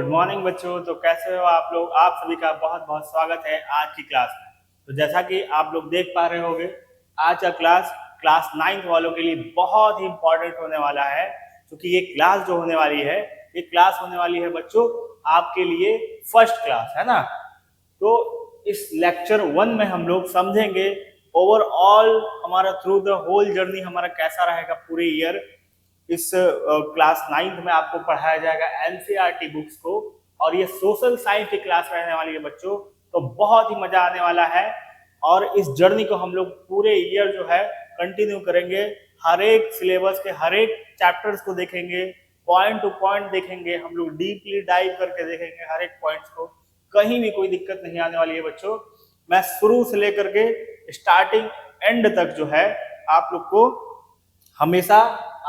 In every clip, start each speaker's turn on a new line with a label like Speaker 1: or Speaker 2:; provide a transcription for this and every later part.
Speaker 1: Good morning बच्चों। तो कैसे हो आप लोग? आप सभी का बहुत बहुत स्वागत है आज की क्लास में। तो जैसा कि आप लोग देख पा रहे होंगे, आज का क्लास 9th वालों के लिए बहुत ही इंपॉर्टेंट होने वाला है, क्योंकि ये क्लास जो होने वाली है, ये क्लास होने वाली है बच्चों आपके लिए फर्स्ट क्लास, है ना। तो इस लेक्चर 1 में हम लोग समझेंगे ओवरऑल हमारा थ्रू द होल जर्नी हमारा कैसा रहेगा पूरे ईयर। इस क्लास 9th में आपको पढ़ाया जाएगा एनसीईआरटी बुक्स को, और ये सोशल साइंस की क्लास रहने वाली है बच्चों। तो बहुत ही मजा आने वाला है, और इस जर्नी को हम लोग पूरे ईयर जो है कंटिन्यू करेंगे। हर एक सिलेबस के हर एक चैप्टर्स को देखेंगे, पॉइंट टू पॉइंट देखेंगे, हम लोग डीपली डाइव करके देखेंगे हर एक पॉइंट्स को। कहीं भी कोई दिक्कत नहीं आने वाली है बच्चों। मैं शुरू से लेकर के स्टार्टिंग एंड तक जो है आप लोग को हमेशा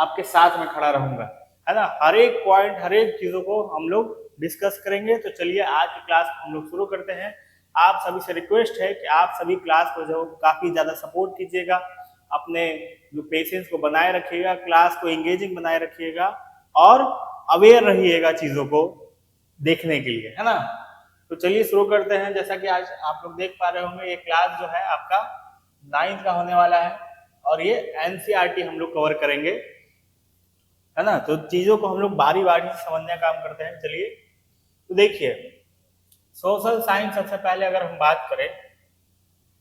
Speaker 1: आपके साथ में खड़ा रहूंगा, है ना। हर एक पॉइंट हर एक चीजों को हम लोग डिस्कस करेंगे। तो चलिए आज की क्लास को हम लोग शुरू करते हैं। आप सभी से रिक्वेस्ट है कि आप सभी क्लास को जो काफी ज्यादा सपोर्ट कीजिएगा, अपने जो पेशेंस को बनाए रखिएगा, क्लास को एंगेजिंग बनाए रखिएगा, और अवेयर रहिएगा चीजों को देखने के लिए, है ना। तो चलिए शुरू करते हैं। जैसा कि आज आप लोग देख पा रहे होंगे, ये क्लास जो है आपका 9th का होने वाला है, और ये एनसीईआरटी हम लोग कवर करेंगे, है ना। तो चीजों को हम लोग बारी बारी से समझने का काम करते हैं। चलिए तो देखिए, सोशल साइंस सबसे पहले अगर हम बात करें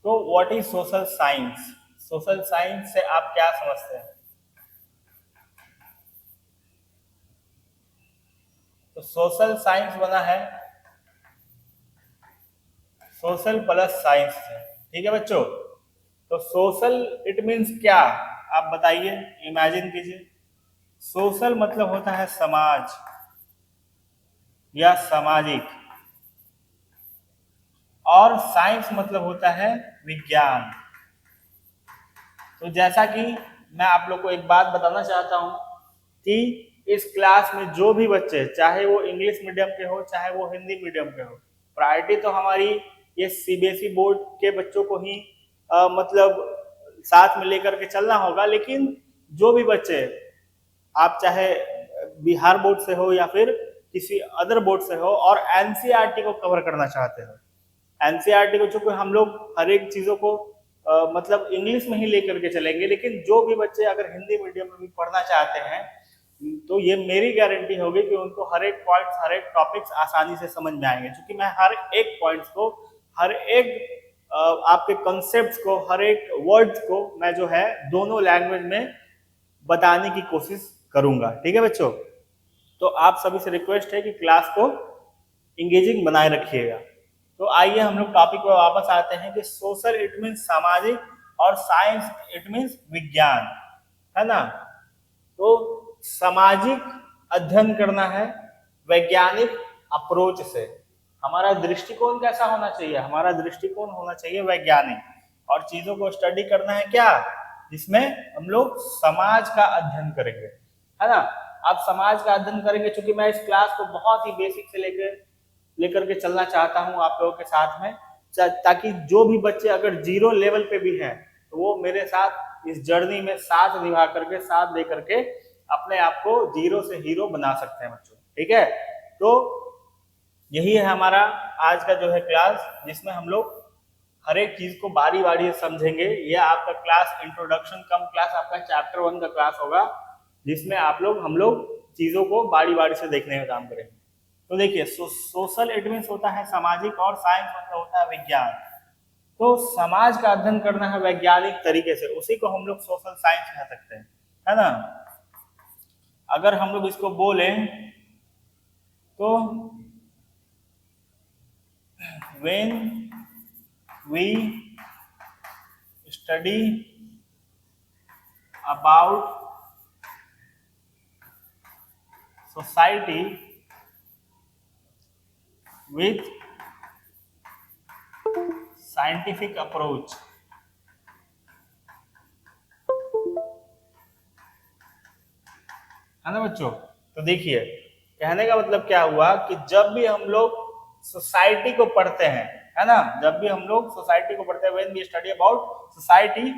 Speaker 1: तो what is social science. Social science से आप क्या समझते हैं? तो सोशल साइंस बना है सोशल प्लस साइंस से, ठीक है बच्चों। तो सोशल इट मीन्स क्या, आप बताइए, इमेजिन कीजिए। सोशल मतलब होता है समाज या सामाजिक, और साइंस मतलब होता है विज्ञान। तो जैसा कि मैं आप लोग को एक बात बताना चाहता हूं कि इस क्लास में जो भी बच्चे, चाहे वो इंग्लिश मीडियम के हो चाहे वो हिंदी मीडियम के हो, प्रायोरिटी तो हमारी ये सीबीएसई बोर्ड के बच्चों को ही मतलब साथ में लेकर के चलना होगा। लेकिन जो भी बच्चे, आप चाहे बिहार बोर्ड से हो या फिर किसी अदर बोर्ड से हो, और एनसीईआरटी को कवर करना चाहते हो, एनसीईआरटी को चूंकि हम लोग हर एक चीजों को मतलब इंग्लिश में ही लेकर के चलेंगे, लेकिन जो भी बच्चे अगर हिंदी मीडियम में भी पढ़ना चाहते हैं, तो ये मेरी गारंटी होगी कि उनको हर एक पॉइंट्स हर एक टॉपिक्स आसानी से समझ में आएंगे, क्योंकि मैं हर एक पॉइंट्स को, हर एक आपके कॉन्सेप्ट्स को, हर एक वर्ड्स को मैं जो है दोनों लैंग्वेज में बताने की कोशिश करूंगा, ठीक है बच्चों। तो आप सभी से रिक्वेस्ट है कि क्लास को इंगेजिंग बनाए रखिएगा। तो आइए हम लोग टॉपिक पर वापस आते हैं कि सोशल इट मीन्स सामाजिक, और साइंस इट मीन्स विज्ञान, है ना। तो सामाजिक अध्ययन करना है वैज्ञानिक अप्रोच से। हमारा दृष्टिकोण कैसा होना चाहिए? हमारा दृष्टिकोण होना चाहिए वैज्ञानिक, और चीजों को स्टडी करना है क्या, जिसमें हम लोग समाज का अध्ययन करेंगे, है ना। आप समाज का अध्ययन करेंगे, क्योंकि मैं इस क्लास को बहुत ही बेसिक से लेकर के चलना चाहता हूं आप लोगों के साथ में, ताकि जो भी बच्चे अगर जीरो लेवल पे भी हैं, तो वो मेरे साथ इस जर्नी में साथ निभा करके, साथ दे करके अपने आप को जीरो से हीरो बना सकते हैं बच्चों, ठीक है। तो यही है हमारा आज का जो है क्लास, जिसमें हम लोग हर एक चीज को बारी बारी से समझेंगे। यह आपका क्लास इंट्रोडक्शन कम क्लास आपका चैप्टर 1 का क्लास होगा, जिसमें हम लोग चीजों को बारी बारी से देखने का काम करेंगे। तो देखिए, सोशल इट मीन्स होता है सामाजिक, और साइंस मतलब होता है विज्ञान। तो समाज का अध्ययन करना है वैज्ञानिक तरीके से, उसी को हम लोग सोशल साइंस कह सकते हैं, है ना। अगर हम लोग इसको बोले तो when we study about society with scientific approach, है ना बच्चों। तो देखिए, कहने का मतलब क्या हुआ कि जब भी हम लोग सोसाइटी को पढ़ते हैं, है ना, जब भी हम लोग सोसाइटी को पढ़ते हैं, when we study about society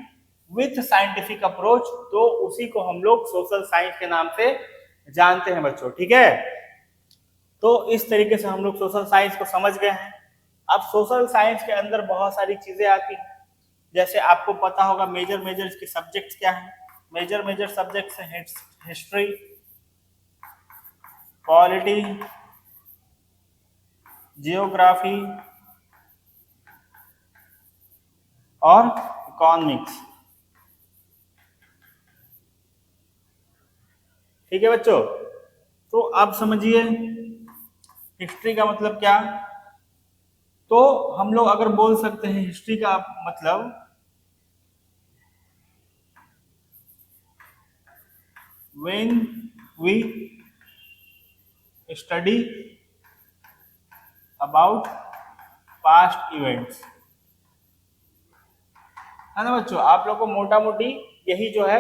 Speaker 1: with scientific approach, तो उसी को हम लोग सोशल साइंस के नाम से जानते हैं बच्चों, ठीक है। तो इस तरीके से हम लोग सोशल साइंस को समझ गए हैं। अब सोशल साइंस के अंदर बहुत सारी चीजें आती हैं, जैसे आपको पता होगा मेजर इसके सब्जेक्ट्स क्या हैं। मेजर सब्जेक्ट्स हैं हिस्ट्री, पॉलिटी, जियोग्राफी और इकोनॉमिक्स। ठीक है बच्चों, तो अब समझिए हिस्ट्री का मतलब क्या। तो हम लोग अगर बोल सकते हैं हिस्ट्री का मतलब when we study about past events, है ना बच्चों। आप लोग को मोटा मोटी यही जो है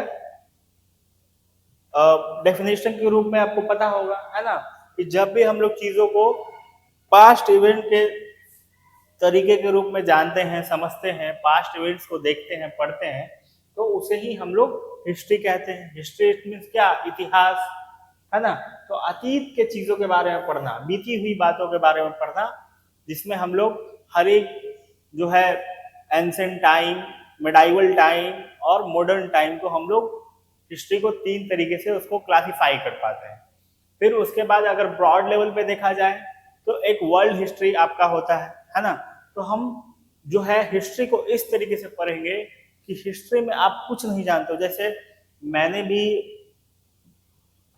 Speaker 1: डेफिनेशन के रूप में आपको पता होगा, है ना, कि जब भी हम लोग चीजों को पास्ट इवेंट के तरीके के रूप में जानते हैं, समझते हैं, पास्ट इवेंट्स को देखते हैं, पढ़ते हैं, तो उसे ही हम लोग हिस्ट्री कहते हैं। हिस्ट्री मीन्स क्या, इतिहास, है ना। तो अतीत के चीजों के बारे में पढ़ना, बीती हुई बातों के बारे में पढ़ना, जिसमें हम लोग हर एक जो है एंशिएंट टाइम, मिडाइवल टाइम और मॉडर्न टाइम को हम लोग हिस्ट्री को 3 तरीके से उसको क्लासिफाई कर पाते हैं। फिर उसके बाद अगर ब्रॉड लेवल पे देखा जाए तो एक वर्ल्ड हिस्ट्री आपका होता है ना। तो हम जो है हिस्ट्री को इस तरीके से पढ़ेंगे कि हिस्ट्री में आप कुछ नहीं जानते हो। जैसे मैंने भी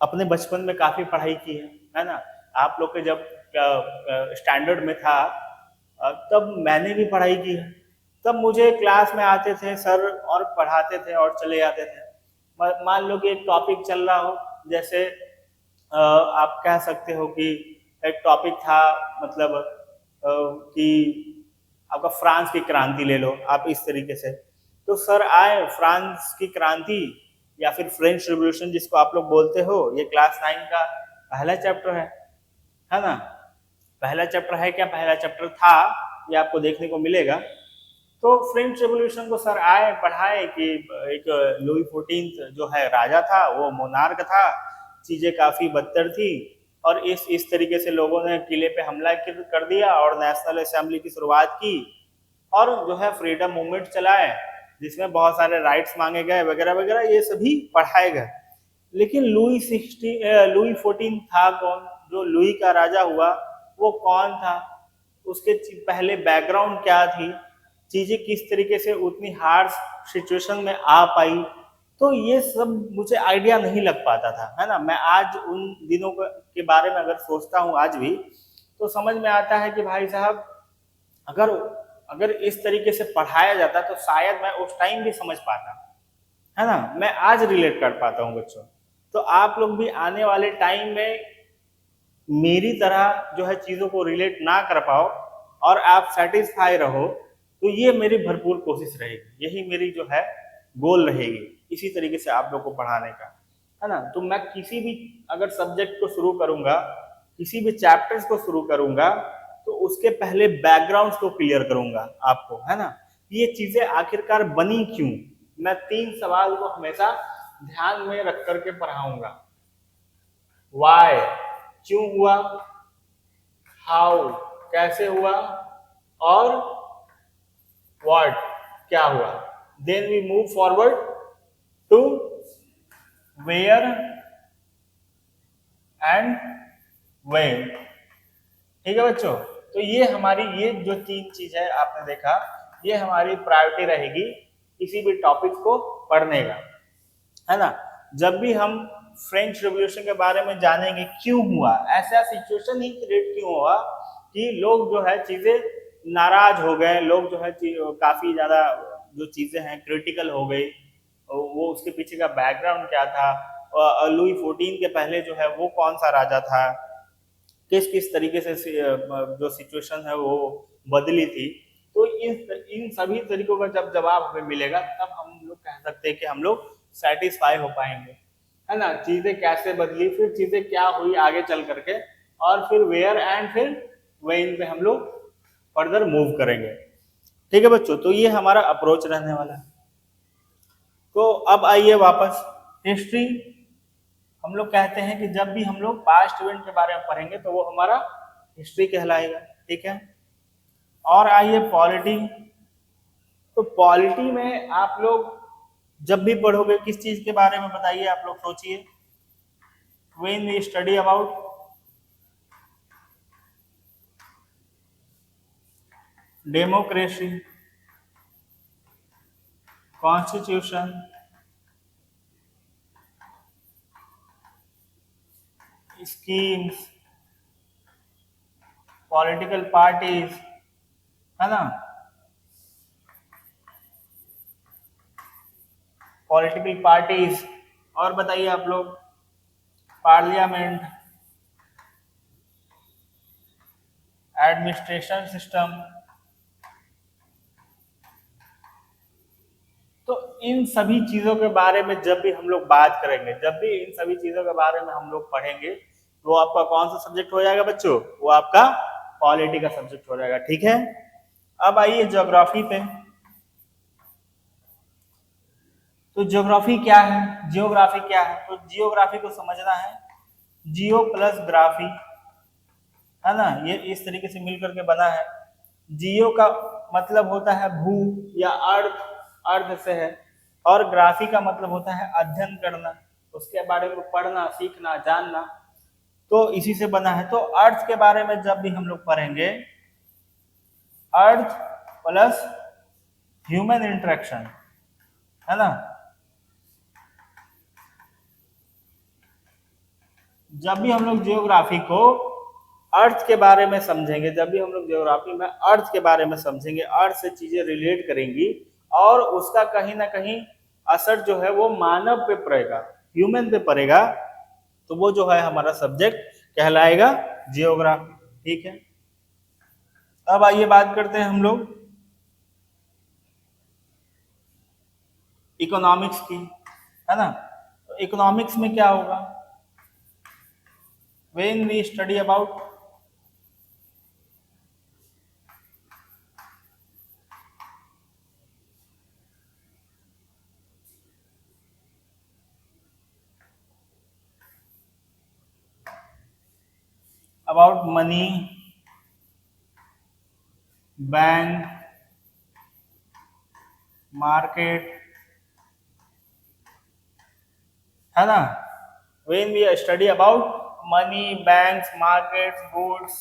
Speaker 1: अपने बचपन में काफी पढ़ाई की है ना। आप लोग के जब स्टैंडर्ड में था तब मैंने भी पढ़ाई की है। तब मुझे क्लास में आते थे सर और पढ़ाते थे और चले जाते थे। मान लो कि एक टॉपिक चल रहा हो, जैसे आप कह सकते हो कि एक टॉपिक था, मतलब कि आपका फ्रांस की क्रांति ले लो आप इस तरीके से। तो सर आए, फ्रांस की क्रांति या फिर फ्रेंच रिवॉल्यूशन जिसको आप लोग बोलते हो, ये क्लास 9 का पहला चैप्टर है ना। पहला चैप्टर है क्या, पहला चैप्टर था, ये आपको देखने को मिलेगा। तो फ्रेंच रेवोल्यूशन को सर आए, पढ़ाए कि एक लुई 14 जो है राजा था, वो मोनार्क था, चीजें काफी बदतर थी और इस तरीके से लोगों ने किले पे हमला कर दिया और नेशनल असेंबली की शुरुआत की और जो है फ्रीडम मूवमेंट चलाए, जिसमें बहुत सारे राइट्स मांगे गए वगैरह वगैरह, ये सभी पढ़ाए गए। लेकिन लुई 14 था कौन, जो लुई का राजा हुआ वो कौन था, उसके पहले बैकग्राउंड क्या थी, चीजें किस तरीके से उतनी हार्श सिचुएशन में आ पाई, तो ये सब मुझे आइडिया नहीं लग पाता था, है ना। मैं आज उन दिनों के बारे में अगर सोचता हूँ आज भी, तो समझ में आता है कि भाई साहब अगर इस तरीके से पढ़ाया जाता तो शायद मैं उस टाइम भी समझ पाता, है ना। मैं आज रिलेट कर पाता हूँ बच्चों। तो आप लोग भी आने वाले टाइम में मेरी तरह जो है चीजों को रिलेट ना कर पाओ और आप सेटिस्फाई रहो, तो ये मेरी भरपूर कोशिश रहेगी, यही मेरी जो है गोल रहेगी, इसी तरीके से आप लोग को पढ़ाने का, है ना। तो मैं किसी भी अगर सब्जेक्ट को शुरू करूंगा, किसी भी चैप्टर्स को शुरू करूंगा, तो उसके पहले बैकग्राउंड्स को क्लियर करूंगा आपको, है ना। ये चीजें आखिरकार बनी क्यों, मैं 3 सवाल को हमेशा ध्यान में रख करके पढ़ाऊंगा। वाई, क्यों हुआ, हाउ, कैसे हुआ, और व्हाट, क्या हुआ। Then we move forward to where and when. ठीक है बच्चों, तो ये हमारी ये जो 3 चीज है आपने देखा, ये हमारी प्रायोरिटी रहेगी किसी भी टॉपिक को पढ़ने का, है ना। जब भी हम फ्रेंच रेवोल्यूशन के बारे में जानेंगे क्यों हुआ, ऐसा सिचुएशन ही क्रिएट क्यों हुआ कि लोग जो है चीजें नाराज हो गए, लोग जो है काफी ज्यादा जो चीजें हैं क्रिटिकल हो गई, वो उसके पीछे का बैकग्राउंड क्या था, लुई 14 के पहले जो है वो कौन सा राजा था, किस किस तरीके से जो सिचुएशन है वो बदली थी। तो इन सभी तरीकों का जब जवाब हमें मिलेगा तब हम लोग कह सकते हैं कि हम लोग सेटिस्फाई हो पाएंगे, है ना। चीजें कैसे बदली, फिर चीजें क्या हुई आगे चल करके, और फिर वेयर एंड फिर व्हेन पे हम लोग फर्दर मूव करेंगे। ठीक है बच्चों, तो ये हमारा अप्रोच रहने वाला है। तो अब आइए वापस, हिस्ट्री हम लोग कहते हैं कि जब भी हम लोग पास्ट इवेंट के बारे में पढ़ेंगे तो वो हमारा हिस्ट्री कहलाएगा। ठीक है, और आइए पॉलिटी। तो पॉलिटी में आप लोग जब भी पढ़ोगे किस चीज के बारे में बताइए, आप लोग सोचिए। When we study about democracy, constitution, schemes, political parties, है ना, पॉलिटिकल पार्टीज, और बताइए आप लोग पार्लियामेंट, एडमिनिस्ट्रेशन सिस्टम। तो इन सभी चीजों के बारे में जब भी हम लोग बात करेंगे, जब भी इन सभी चीजों के बारे में हम लोग पढ़ेंगे, तो आपका कौन सा सब्जेक्ट हो जाएगा बच्चों? वो आपका पॉलिटी का सब्जेक्ट हो जाएगा। ठीक है, अब आइए ज्योग्राफी पे। तो ज्योग्राफी क्या है? जियोग्राफी क्या है? तो जियोग्राफी को समझना है, जियो प्लस ग्राफी, है ना, ये इस तरीके से मिलकर के बना है। जियो का मतलब होता है भू या अर्थ, अर्थ से है, और ग्राफी का मतलब होता है अध्ययन करना, उसके बारे में पढ़ना, सीखना, जानना। तो इसी से बना है। तो अर्थ के बारे में जब भी हम लोग पढ़ेंगे, अर्थ प्लस ह्यूमन इंटरेक्शन, है ना, जब भी हम लोग जियोग्राफी को अर्थ के बारे में समझेंगे, जब भी हम लोग जियोग्राफी में अर्थ के बारे में समझेंगे, अर्थ से चीजें रिलेट करेंगी और उसका कहीं ना कहीं असर जो है वो मानव पे पड़ेगा, ह्यूमन पे पड़ेगा, तो वो जो है हमारा सब्जेक्ट कहलाएगा जियोग्राफी। ठीक है, अब आइए बात करते हैं हम लोग इकोनॉमिक्स की, है ना। तो इकोनॉमिक्स में क्या होगा? When we study about money, bank, market, है ना, when we study about money, banks, markets, goods,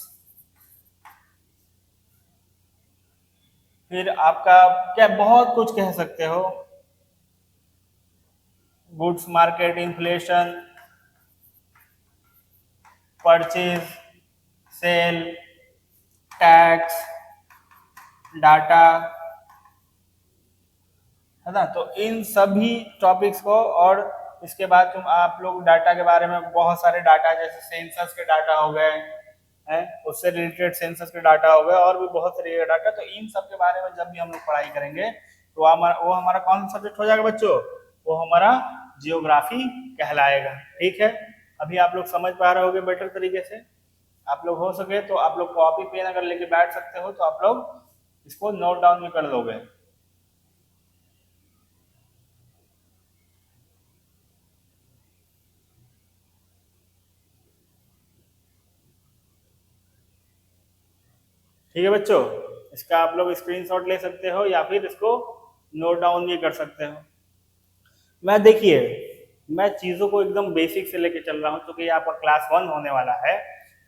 Speaker 1: फिर आपका क्या, बहुत कुछ कह सकते हो, goods market, inflation, purchase, sale, tax, data, है ना। तो इन सभी टॉपिक्स को, और इसके बाद तुम आप लोग डाटा के बारे में बहुत सारे डाटा, जैसे सेंसस के डाटा हो गए हैं, उससे रिलेटेड सेंसस के डाटा हो गए, और भी बहुत सारे डाटा। तो इन सब के बारे में जब भी हम लोग पढ़ाई करेंगे तो वो हमारा कौन सा सब्जेक्ट हो जाएगा बच्चों? वो हमारा जियोग्राफी कहलाएगा। ठीक है, अभी आप लोग समझ पा रहे होगे बेटर तरीके से। आप लोग हो सके तो आप लोग कॉपी पेन अगर लेके बैठ सकते हो तो आप लोग इसको नोट डाउन भी कर दोगे। ठीक है बच्चों, इसका आप लोग स्क्रीनशॉट ले सकते हो या फिर इसको नोट डाउन भी कर सकते हो। मैं देखिए, मैं चीज़ों को एकदम बेसिक से लेके चल रहा हूँ क्योंकि आपका क्लास 1 होने वाला है।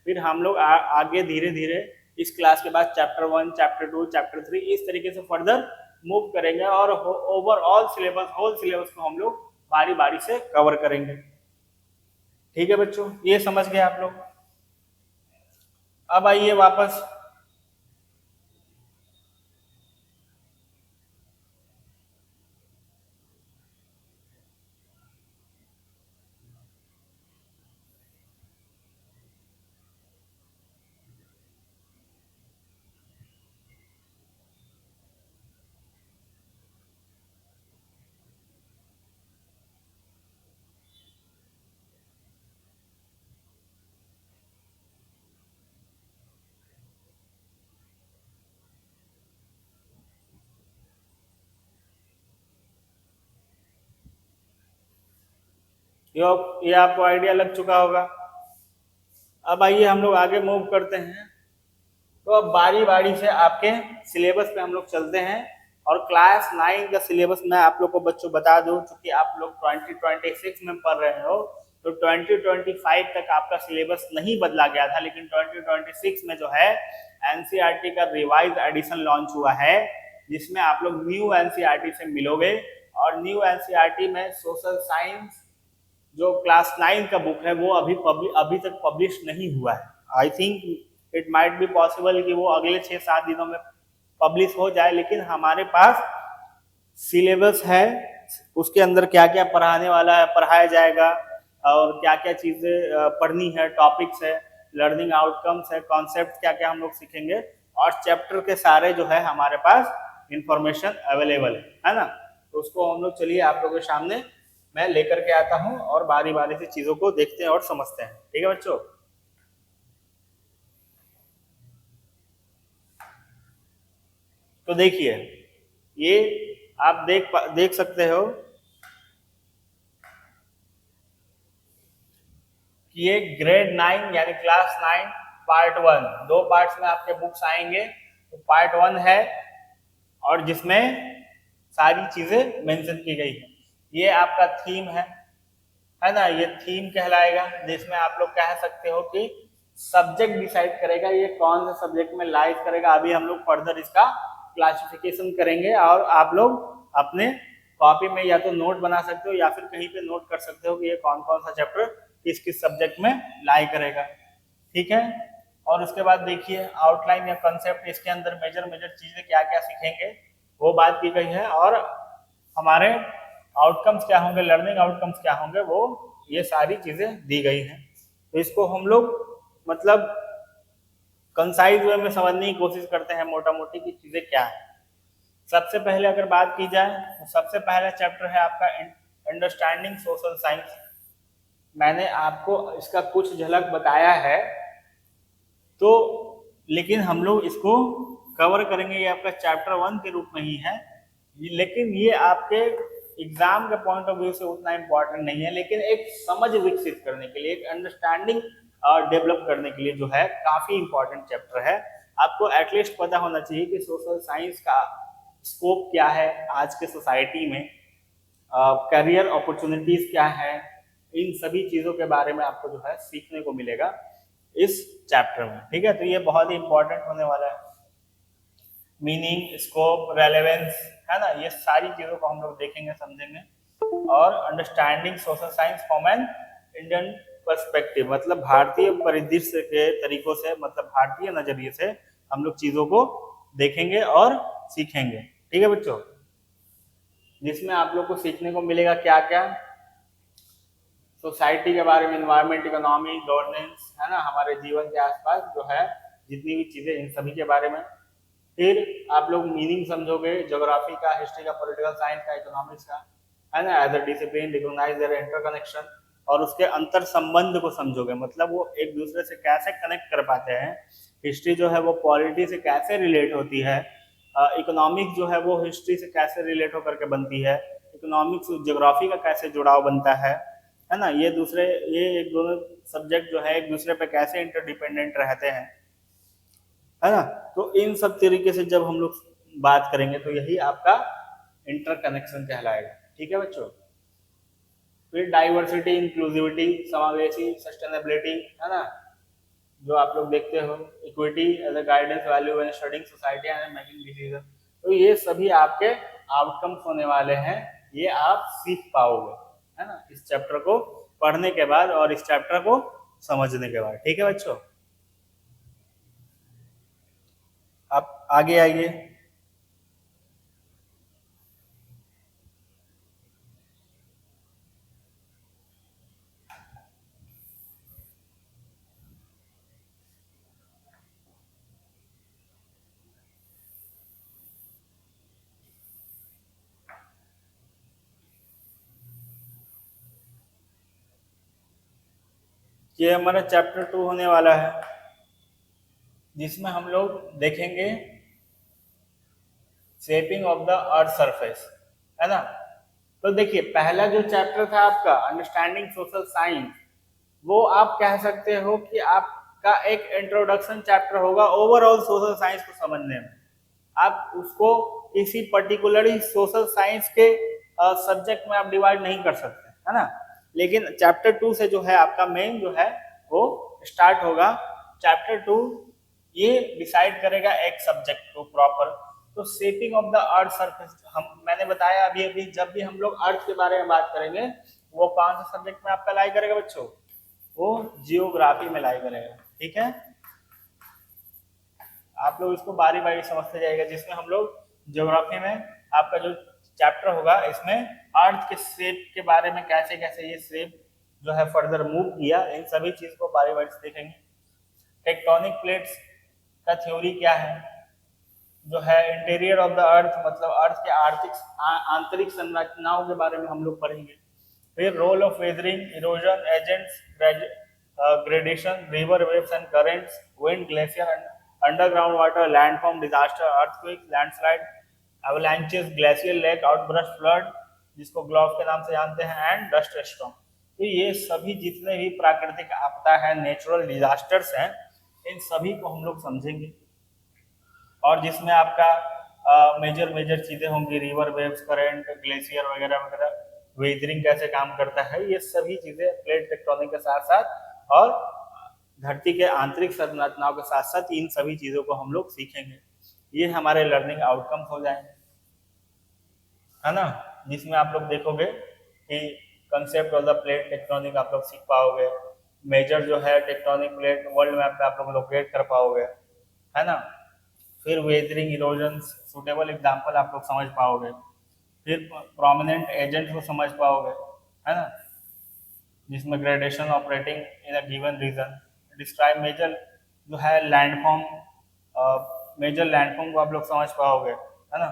Speaker 1: फिर हम लोग आगे धीरे धीरे इस क्लास के बाद चैप्टर 1, चैप्टर 2, चैप्टर 3 इस तरीके से फर्दर मूव करेंगे, और ओवरऑल सिलेबस, होल सिलेबस को हम लोग बारी बारी से कवर करेंगे। ठीक है बच्चों, ये समझ गए आप लोग। अब आइए वापस ये आपको आइडिया लग चुका होगा। अब आइए हम लोग आगे मूव करते हैं। तो अब बारी बारी से आपके सिलेबस पे हम लोग चलते हैं, और क्लास 9 का सिलेबस मैं आप लोग को बच्चों बता दूं, क्योंकि आप लोग 2026 में पढ़ रहे हो, तो 2025 तक आपका सिलेबस नहीं बदला गया था, लेकिन 2026 में जो है एनसीईआरटी का रिवाइज एडिशन लॉन्च हुआ है, जिसमें आप लोग न्यू एनसीईआरटी से मिलोगे। और न्यू एनसीईआरटी में सोशल साइंस जो क्लास 9 का बुक है वो अभी तक पब्लिश नहीं हुआ है। I think it might be possible कि वो अगले 6-7 दिनों में पब्लिश हो जाए, लेकिन हमारे पास सिलेबस है, उसके अंदर क्या क्या पढ़ाने वाला है, पढ़ाया जाएगा, और क्या क्या चीजें पढ़नी है, टॉपिक्स है, लर्निंग आउटकम्स है, कॉन्सेप्ट क्या क्या हम लोग सीखेंगे, और चैप्टर के सारे जो है हमारे पास इंफॉर्मेशन अवेलेबल है ना। तो उसको हम लोग चलिए आप लोगों के सामने मैं लेकर के आता हूं, और बारी बारी से चीजों को देखते हैं और समझते हैं। ठीक है बच्चों। तो देखिए, ये आप देख सकते हो कि ये ग्रेड 9 यानी क्लास 9 पार्ट 1, 2 पार्ट्स में आपके बुक्स आएंगे। तो पार्ट 1 है, और जिसमें सारी चीजें मेंशन की गई है। ये आपका थीम है ना, ये थीम कहलाएगा, जिसमें आप लोग कह सकते हो कि सब्जेक्ट डिसाइड करेगा ये कौन से सब्जेक्ट में लाइज करेगा। अभी हम लोग फर्दर इसका क्लासिफिकेशन करेंगे, और आप लोग अपने कॉपी में या तो नोट बना सकते हो या फिर कहीं पे नोट कर सकते हो कि ये कौन कौन सा चैप्टर किस किस सब्जेक्ट में लाई करेगा। ठीक है। और उसके बाद देखिए आउटलाइन या कंसेप्ट, इसके अंदर मेजर मेजर चीजें क्या क्या सीखेंगे वो बात की गई है, और हमारे आउटकम्स क्या होंगे, लर्निंग आउटकम्स क्या होंगे, वो ये सारी चीजें दी गई हैं। तो इसको हम लोग मतलब कंसाइज वे में समझने की कोशिश करते हैं, मोटा मोटी की चीजें क्या है। सबसे पहले अगर बात की जाए तो सबसे पहला चैप्टर है आपका अंडरस्टैंडिंग सोशल साइंस। मैंने आपको इसका कुछ झलक बताया है, तो लेकिन हम लोग इसको कवर करेंगे, ये आपका चैप्टर 1 के रूप में ही है, लेकिन ये आपके एग्जाम के पॉइंट ऑफ व्यू से उतना इम्पोर्टेंट नहीं है, लेकिन एक समझ विकसित करने के लिए, एक अंडरस्टैंडिंग डेवलप करने के लिए जो है काफी इंपॉर्टेंट चैप्टर है। आपको एटलीस्ट पता होना चाहिए कि सोशल साइंस का स्कोप क्या है आज के सोसाइटी में, करियर अपॉर्चुनिटीज क्या है, इन सभी चीजों के बारे में आपको जो है सीखने को मिलेगा इस चैप्टर में। ठीक है, तो ये बहुत ही इंपॉर्टेंट होने वाला है। मीनिंग, स्कोप, रेलेवेंस, है ना, ये सारी चीजों को हम लोग देखेंगे, समझेंगे। और understanding social science from an Indian perspective, मतलब भारतीय परिदृश्य के तरीकों से, मतलब भारतीय नजरिए से हम लोग चीजों को देखेंगे और सीखेंगे। ठीक है बच्चों, जिसमें आप लोग को सीखने को मिलेगा क्या क्या, सोसाइटी के बारे में, इन्वायरमेंट, इकोनॉमी, गवर्नेंस, है ना, हमारे जीवन के आसपास जो है जितनी भी चीजें, इन सभी के बारे में। फिर आप लोग मीनिंग समझोगे, ज्योग्राफी का, हिस्ट्री का, पॉलिटिकल साइंस का, इकोनॉमिक्स का, है ना, as a discipline, recognize their interconnection, और उसके अंतर संबंध को समझोगे, मतलब वो एक दूसरे से कैसे कनेक्ट कर पाते हैं। हिस्ट्री जो है वो पॉलिटी से कैसे रिलेट होती है, इकोनॉमिक्स जो है वो हिस्ट्री से कैसे रिलेट होकर के बनती है, इकोनॉमिक्स ज्योग्राफी का कैसे जुड़ाव बनता है ना, ये एक दोनों सब्जेक्ट जो है एक दूसरे पे कैसे इंटरडिपेंडेंट रहते हैं, है ना। तो इन सब तरीके से जब हम लोग बात करेंगे तो यही आपका इंटरकनेक्शन कहलाएगा। ठीक है बच्चों। फिर डाइवर्सिटी, इंक्लूसिविटी, समावेशी, सस्टेनेबिलिटी, है ना, जो आप लोग देखते हो, equity as a guidance value when studying society and making decision, तो ये सभी आपके आउटकम्स होने वाले हैं, ये आप सीख पाओगे, है ना, इस चैप्टर को पढ़ने के बाद और इस चैप्टर को समझने के बाद। ठीक है बच्चों, आप आगे आइए। ये हमारा चैप्टर 2 होने वाला है, जिसमें हम लोग देखेंगे shaping of the earth surface, है ना। तो देखिए पहला जो चैप्टर था आपका अंडरस्टैंडिंग सोशल साइंस, वो आप कह सकते हो कि आपका एक इंट्रोडक्शन चैप्टर होगा ओवरऑल सोशल साइंस को समझने में। आप उसको किसी पर्टिकुलरली सोशल साइंस के सब्जेक्ट में आप डिवाइड नहीं कर सकते, है ना। लेकिन चैप्टर 2 से जो है आपका मेन जो है वो स्टार्ट होगा। चैप्टर 2 ये डिसाइड करेगा एक सब्जेक्ट को प्रॉपर। तो shaping of the earth surface, हम मैंने बताया अभी अभी, जब भी हम लोग अर्थ के बारे में बात करेंगे वो कौन सा सब्जेक्ट में आपका लाई करेगा बच्चों, वो जियोग्राफी में लाई करेगा। ठीक है, आप लोग इसको बारी बारी समझते जाएगा, जिसमें हम लोग ज्योग्राफी में आपका जो चैप्टर होगा इसमें अर्थ के शेप के बारे में, कैसे कैसे ये शेप जो है फर्दर मूव किया, इन सभी चीज को बारी बारी से देखेंगे। टेक्टोनिक प्लेट्स का थ्योरी क्या है, जो है इंटीरियर ऑफ द अर्थ, मतलब अर्थ के आंतरिक संरचनाओं के बारे में हम लोग पढ़ेंगे। फिर role of weathering, erosion agents, gradation, river waves and currents, wind, glacier, underground water, landform, disaster, earthquake, landslide, avalanches, glacial lake, outburst, flood जिसको ग्लोव के नाम से जानते हैं, एंड डस्ट स्टॉर्म। तो ये सभी जितने भी प्राकृतिक आपदा है, नेचुरल डिजास्टर्स हैं, इन सभी को हम लोग समझेंगे। और जिसमें आपका मेजर मेजर चीजें होंगी, रिवर वेव्स, करंट, ग्लेशियर वगैरह वगैरह, वेदरिंग कैसे काम करता है, ये सभी चीजें प्लेट टेक्टोनिक के साथ साथ और धरती के आंतरिक संरचनाओं के साथ साथ इन सभी चीजों को हम लोग सीखेंगे। ये हमारे लर्निंग आउटकम्स हो जाएंगे, है ना। जिसमें आप लोग देखोगे कि concept of the plate tectonic आप लोग सीख पाओगे, मेजर जो है टेक्टोनिक प्लेट वर्ल्ड मैप पे आप लोग लोकेट कर पाओगे, है ना। फिर वेदरिंग, इरोजन, सुटेबल एग्जाम्पल आप लोग समझ पाओगे। फिर प्रोमिनेंट एजेंट को समझ पाओगे, है ना, जिसमें gradation operating in a given region. Describe major जो है लैंडफॉर्म, मेजर लैंडफॉर्म को आप लोग समझ पाओगे, है ना।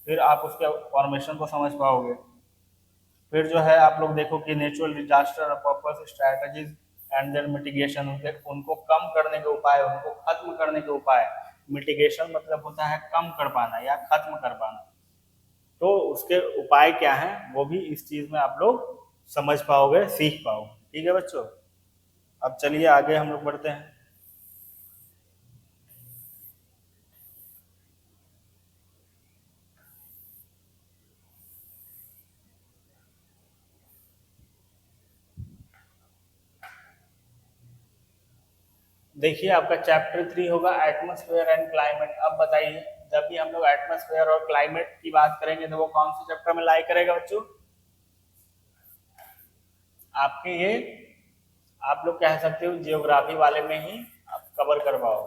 Speaker 1: फिर आप उसके फॉर्मेशन को समझ पाओगे। फिर जो है आप लोग देखो कि natural disaster purpose, strategies and their mitigation, उनको कम करने के उपाय, उनको खत्म करने के उपाय। मिटिगेशन मतलब होता है कम कर पाना या खत्म कर पाना, तो उसके उपाय क्या हैं वो भी इस चीज में आप लोग समझ पाओगे, सीख पाओगे। ठीक है बच्चों, अब चलिए आगे हम लोग बढ़ते हैं। देखिए आपका चैप्टर 3 होगा एटमॉस्फेयर एंड क्लाइमेट। अब बताइए, जब भी हम लोग एटमॉस्फेयर और क्लाइमेट की बात करेंगे तो वो कौन से चैप्टर में लाई करेगा बच्चों, आपके ये आप लोग कह सकते हो जियोग्राफी वाले में ही आप कवर कर पाओ।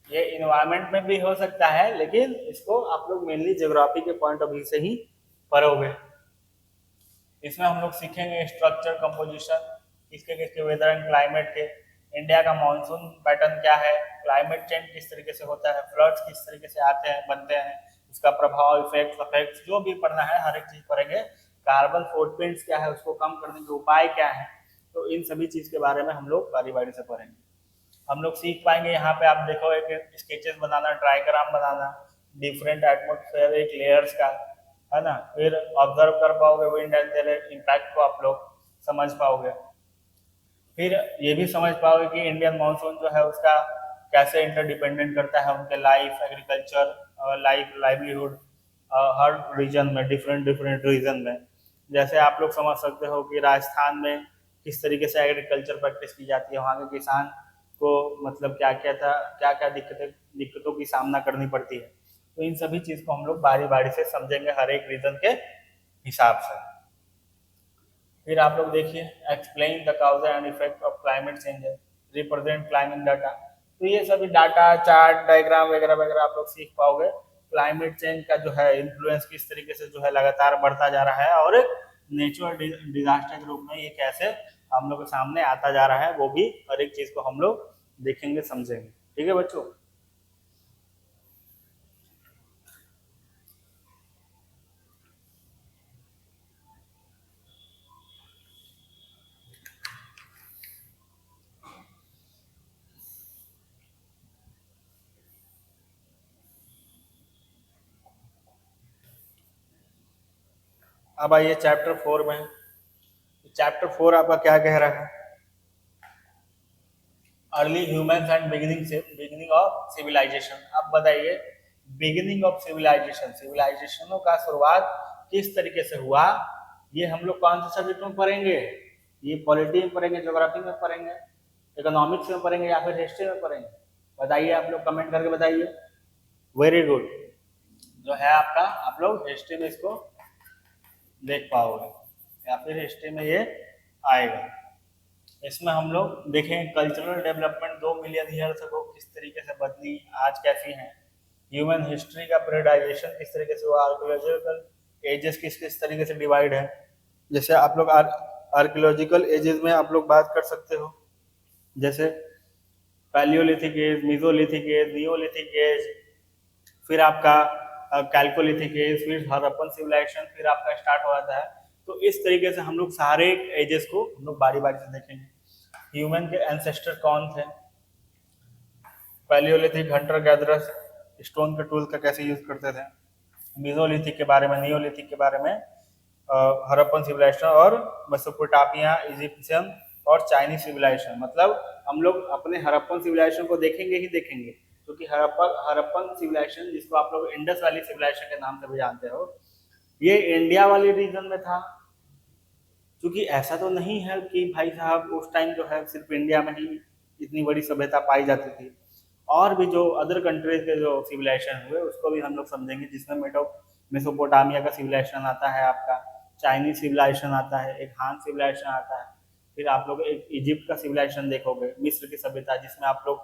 Speaker 1: ये इन्वायरमेंट में भी हो सकता है, लेकिन इसको आप लोग मेनली जियोग्राफी के पॉइंट ऑफ व्यू से ही पढ़ोगे। इसमें हम लोग सीखेंगे स्ट्रक्चर, कंपोजिशन किसके किसके, वेदर एंड क्लाइमेट के, इंडिया का मानसून पैटर्न क्या है, क्लाइमेट चेंज किस तरीके से होता है, फ्लड्स किस तरीके से आते हैं बनते हैं, उसका प्रभाव, इफेक्ट्स जो भी पढ़ना है हर एक चीज पढ़ेंगे। कार्बन फुटप्रिंट्स क्या है, उसको कम करने के उपाय क्या है, तो इन सभी चीज के बारे में हम लोग बारी बारी से पढ़ेंगे। हम लोग सीख पाएंगे, यहाँ पे आप देखो एक स्केचेस बनाना, ट्राइग्राम बनाना डिफरेंट एटमोस्फेरिक लेयर्स का, है ना। फिर ऑब्जर्व कर पाओगे विंड एंड देयर इम्पैक्ट को आप लोग समझ पाओगे। फिर ये भी समझ पाओगे कि इंडियन मानसून जो है उसका कैसे इंटरडिपेंडेंट करता है उनके लाइफ, एग्रीकल्चर, लाइवलीहुड, हर रीजन में, डिफरेंट डिफरेंट रीजन में। जैसे आप लोग समझ सकते हो कि राजस्थान में किस तरीके से एग्रीकल्चर प्रैक्टिस की जाती है, वहाँ के किसान को मतलब क्या क्या था, क्या क्या दिक्कतों की सामना करनी पड़ती है। तो इन सभी चीज को हम लोग बारी बारी से समझेंगे हर एक रीजन के हिसाब से। फिर आप लोग देखिए explain the cows and effect of climate change, represent climate data. तो ये सभी डाटा, चार्ट, डायग्राम वगैरह वगैरह आप लोग सीख पाओगे। क्लाइमेट चेंज का जो है इन्फ्लुएंस किस तरीके से जो है लगातार बढ़ता जा रहा है, और नेचुरल डिजास्टर के रूप में ये कैसे हम लोग के सामने आता जा रहा है, वो भी हर एक चीज को हम लोग देखेंगे, समझेंगे। ठीक है बच्चों। अब आइए चैप्टर 4 में। चैप्टर 4 आपका क्या कह रहा है? Early humans and beginning of civilization. अब बताइए, बिगिनिंग ऑफ सिविलाइजेशन, सिविलाइजेशनों का शुरुआत किस तरीके से हुआ, ये हम लोग कौन से सब्जेक्ट में पढ़ेंगे? ये पॉलिटी में पढ़ेंगे, ज्योग्राफी में पढ़ेंगे, इकोनॉमिक्स में पढ़ेंगे या फिर हिस्ट्री में पढ़ेंगे? बताइए, आप लोग कमेंट करके बताइए। वेरी गुड, जो है आपका, आप लोग हिस्ट्री में इसको देख पाओगे या फिर हिस्ट्री में ये आएगा। इसमें हम लोग देखें cultural development 2 million years ago किस तरीके से बदली, आज कैसी है। ह्यूमन हिस्ट्री का पीरियडाइजेशन किस तरीके से हुआ, आर्कियोलॉजिकल एजेस किस किस तरीके से डिवाइड है। जैसे आप लोग आर्कियोलॉजिकल एजेस में आप लोग बात कर सकते हो, जैसे palaeolithic age, mesolithic age, neolithic age, फिर आपका कैल्कोलिथिक एज, फिर हड़प्पन सिविलाइजेशन, फिर आपका स्टार्ट हो जाता है। तो इस तरीके से हम लोग सारे एजेस को हम लोग बारी बारी से देखेंगे। ह्यूमन के एंसेस्टर कौन थे? पैलियोलिथिक हंटर गैदरर्स स्टोन के टूल का कैसे यूज करते थे। मीजोलिथिक के बारे में, नियोलिथिक के बारे में, हड़प्पन सिविलाइजेशन और मेसोपोटामिया, इजिप्शियन और चाइनीज सिविलाइजेशन। मतलब हम लोग अपने हड़प्पन सिविलाइजेशन को देखेंगे ही देखेंगे, क्योंकि हड़प्पन सिविलाइजेशन, जिसको आप लोग इंडस वैली सिविलाइजेशन के नाम से भी जानते हो, ये इंडिया वाले रीजन में था। क्योंकि ऐसा तो नहीं है कि भाई साहब उस टाइम जो है सिर्फ इंडिया में ही इतनी बड़ी सभ्यता पाई जाती थी, और भी जो अदर कंट्रीज के जो सिविलाइजेशन हुए उसको भी हम लोग समझेंगे, जिसमें मेसोपोटामिया का सिविलाइजेशन आता है, आपका चाइनीज सिविलाइजेशन आता है, एक हान सिविलाइजेशन आता है, फिर आप लोग एक इजिप्ट का सिविलाइजेशन देखोगे, मिस्र की सभ्यता, जिसमें आप लोग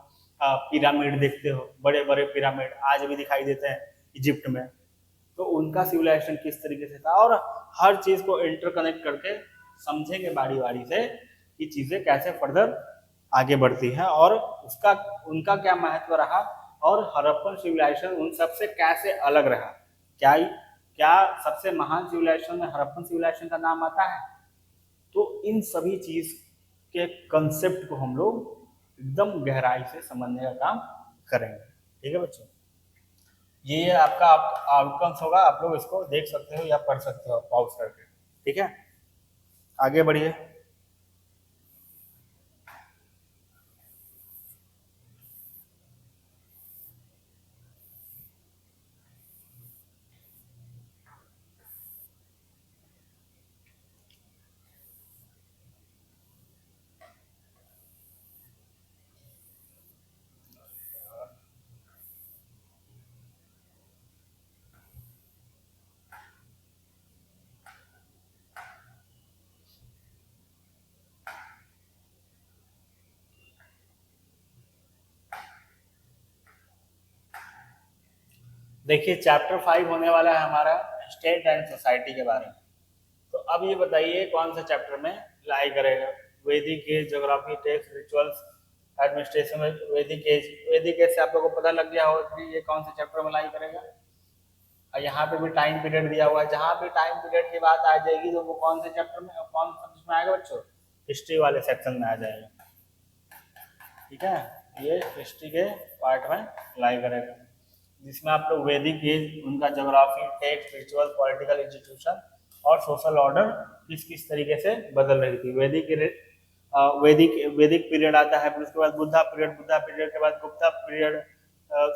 Speaker 1: पिरामिड देखते हो, बड़े बड़े पिरामिड आज भी दिखाई देते हैं इजिप्ट में। तो उनका सिविलाइजेशन किस तरीके से था, और हर चीज को इंटरकनेक्ट करके समझेंगे बारी बारी से कि चीजें कैसे फर्दर आगे बढ़ती हैं और उसका उनका क्या महत्व रहा, और हड़प्पन सिविलाइजेशन उन सबसे कैसे अलग रहा। क्या सबसे महान सिविलाइजेशन में हड़प्पन सिविलाइजेशन का नाम आता है? तो इन सभी चीज के कंसेप्ट को हम लोग एकदम गहराई से समझने का काम करेंगे। ठीक है बच्चों, ये आपका आउटकम्स होगा, आप लोग इसको देख सकते हो या पढ़ सकते हो पॉज करके। ठीक है, आगे बढ़िए। देखिए चैप्टर 5 होने वाला है हमारा स्टेट एंड सोसाइटी के बारे में। तो अब ये बताइए कौन सा चैप्टर में लाई करेगा? Vedic age, geography, text, rituals, administration में वैदिक एज। वैदिक एज से आप लोगों को पता लग गया हो कि ये कौन से चैप्टर में लाई करेगा। और यहाँ पे भी टाइम पीरियड दिया हुआ है, जहाँ भी टाइम पीरियड की बात आ जाएगी तो वो कौन से चैप्टर में, कौन सब्जेक्ट में आएगा बच्चों? हिस्ट्री वाले सेक्शन में आ जाएगा। ठीक है, ये हिस्ट्री के पार्ट में लाई करेगा, जिसमें आप लोग वैदिक एज, उनका geography, text, ritual, political institution और सोशल ऑर्डर किस किस तरीके से बदल रही थी। वैदिक वैदिक पीरियड आता है, फिर उसके बाद बुद्धा पीरियड, बुद्धा पीरियड के बाद Gupta period,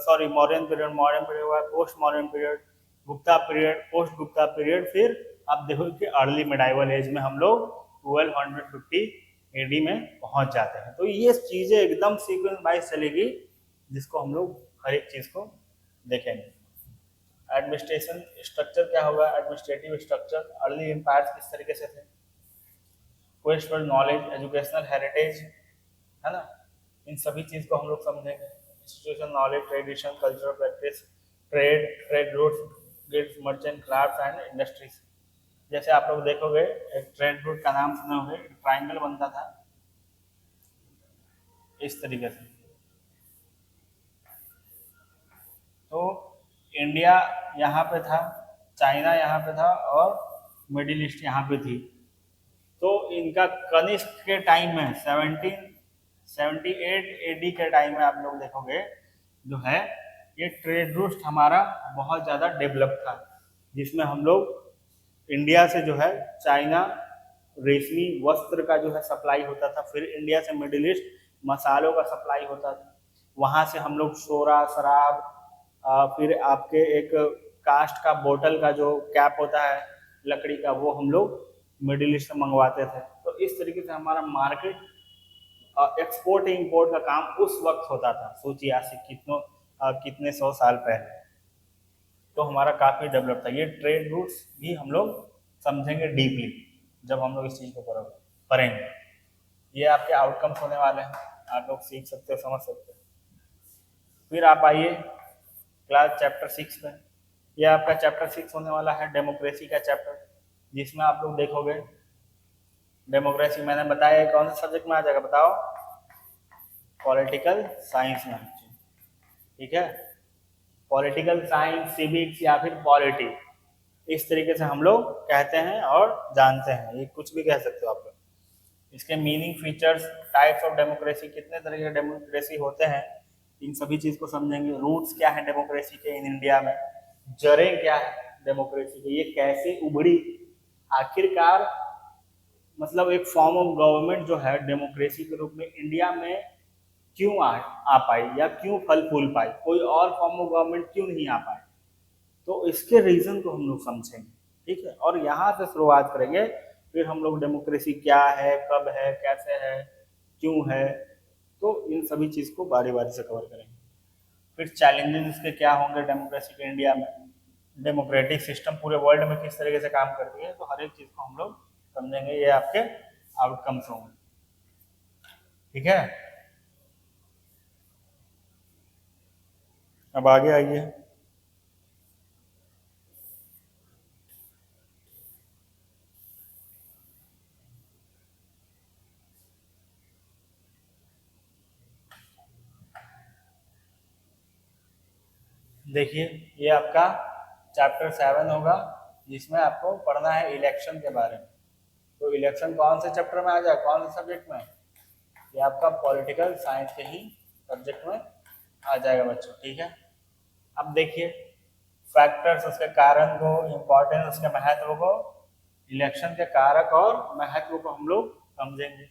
Speaker 1: sorry modern period, modern period के बाद post modern period, Gupta period, post Gupta period, फिर आप देखो कि अर्ली मिडाइवल एज में हम लोग 1250 एडी में पहुंच जाते हैं। तो ये चीजें एकदम सीक्वेंस वाइज चलेगी, जिसको हम लोग हर एक चीज को देखेंगे। एडमिनिस्ट्रेशन स्ट्रक्चर क्या होगा, एडमिनिस्ट्रेटिव स्ट्रक्चर, अर्ली एम्पायर्स किस तरीके से थे, quest for knowledge, educational heritage, है ना, इन सभी चीज को हम लोग समझेंगे। Institution knowledge, tradition, cultural practice, trade routes, guilds, merchant, craft and industries. जैसे आप लोग देखोगे एक ट्रेड रूट का नाम सुने होंगे, ट्राइंगल बनता था इस तरीके से। तो इंडिया यहाँ पे था, चाइना यहाँ पे था और मिडिल ईस्ट यहाँ पे थी। तो इनका कनिष्क के टाइम में 1778 एडी के टाइम में आप लोग देखोगे जो है ये ट्रेड रूट हमारा बहुत ज़्यादा डेवलप था, जिसमें हम लोग इंडिया से जो है चाइना रेशमी वस्त्र का जो है सप्लाई होता था, फिर इंडिया से मिडिल ईस्ट मसालों का सप्लाई होता था, वहां से हम लोग सोरा शराब, फिर आपके एक कास्ट का बोतल का जो कैप होता है लकड़ी का, वो हम लोग मिडिल ईस्ट से मंगवाते थे। तो इस तरीके से हमारा मार्केट एक्सपोर्ट इंपोर्ट का काम उस वक्त होता था। सोचिए आज से कितने सौ साल पहले। तो हमारा काफी डेवलप था। ये ट्रेड रूट्स भी हम लोग समझेंगे डीपली जब हम लोग इस चीज को पढ़ेंगे। ये आपके आउटकम्स होने वाले हैं, आप लोग सीख सकते हो, समझ सकते हो। फिर आप आइए क्लास चैप्टर 6 में। ये आपका चैप्टर 6 होने वाला है डेमोक्रेसी का चैप्टर, जिसमें आप लोग देखोगे डेमोक्रेसी मैंने बताया कौन से सब्जेक्ट में आ जाएगा बताओ, पॉलिटिकल साइंस में। ठीक है, पॉलिटिकल साइंस, सिविक्स या फिर पॉलिटी, इस तरीके से हम लोग कहते हैं और जानते हैं। ये कुछ भी कह सकते हो आप लोग। इसके meaning, features, types of democracy, कितने तरह के डेमोक्रेसी होते हैं, इन सभी चीज को समझेंगे। रूट्स क्या है डेमोक्रेसी के इन इंडिया में, जड़ें क्या है डेमोक्रेसी की, ये कैसे उभरी, आखिरकार मतलब एक फॉर्म ऑफ गवर्नमेंट जो है डेमोक्रेसी के रूप में इंडिया में क्यों आ पाई या क्यों फल फूल पाई, कोई और फॉर्म ऑफ गवर्नमेंट क्यों नहीं आ पाई। तो इसके रीजन को हम लोग समझेंगे। ठीक है, और यहाँ से शुरुआत करेंगे, फिर हम लोग डेमोक्रेसी क्या है, कब है, कैसे है, क्यों है, तो इन सभी चीज को बारी बारी से कवर करेंगे। फिर चैलेंजेस इसके क्या होंगे डेमोक्रेसी के इंडिया में, डेमोक्रेटिक सिस्टम पूरे वर्ल्ड में किस तरीके से काम करती है, तो हर एक चीज को हम लोग समझेंगे। ये आपके आउटकम्स होंगे। ठीक है, अब आगे आइए। देखिए, ये आपका चैप्टर 7 होगा, जिसमें आपको पढ़ना है इलेक्शन के बारे में। तो इलेक्शन कौन से चैप्टर में आ जाए, कौन से सब्जेक्ट में, ये आपका पॉलिटिकल साइंस के ही सब्जेक्ट में आ जाएगा बच्चों। ठीक है, अब देखिए फैक्टर्स, उसके कारण को, इम्पोर्टेंस, उसके महत्व को, इलेक्शन के कारक और महत्व को हम लोग समझेंगे।